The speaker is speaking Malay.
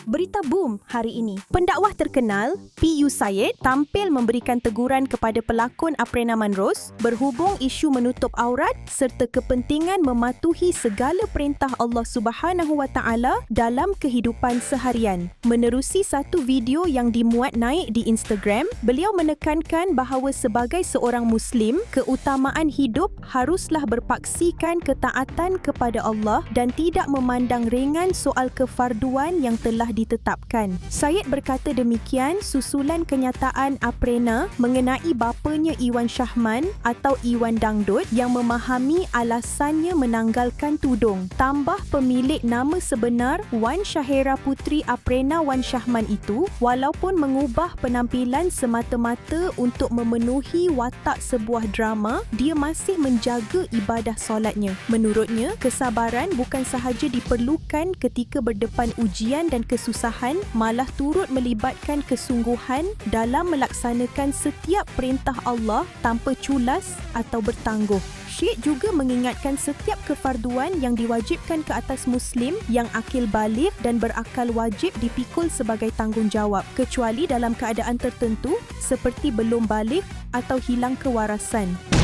Berita boom hari ini. Pendakwah terkenal, PU Said, tampil memberikan teguran kepada pelakon Aprena Manrose berhubung isu menutup aurat serta kepentingan mematuhi segala perintah Allah Subhanahu Wa Taala dalam kehidupan seharian. Menerusi satu video yang dimuat naik di Instagram, beliau menekankan bahawa sebagai seorang Muslim, keutamaan hidup haruslah berpaksikan ketaatan kepada Allah dan tidak memandang ringan soal kefarduan yang telah ditetapkan. Syed berkata demikian susulan kenyataan Aprena mengenai bapanya Iwan Shahman atau Iwan Dangdut yang memahami alasannya menanggalkan tudung. Tambah pemilik nama sebenar Wan Syahera Putri Aprena Wan Shahman itu, walaupun mengubah penampilan semata-mata untuk memenuhi watak sebuah drama, dia masih menjaga ibadah solatnya. Menurutnya, kesabaran bukan sahaja diperlukan ketika berdepan ujian dan kesusahan, malah turut melibatkan kesungguhan dalam melaksanakan setiap perintah Allah tanpa culas atau bertangguh. Syed juga mengingatkan setiap kefarduan yang diwajibkan ke atas Muslim yang akil baligh dan berakal wajib dipikul sebagai tanggungjawab, kecuali dalam keadaan tertentu seperti belum baligh atau hilang kewarasan.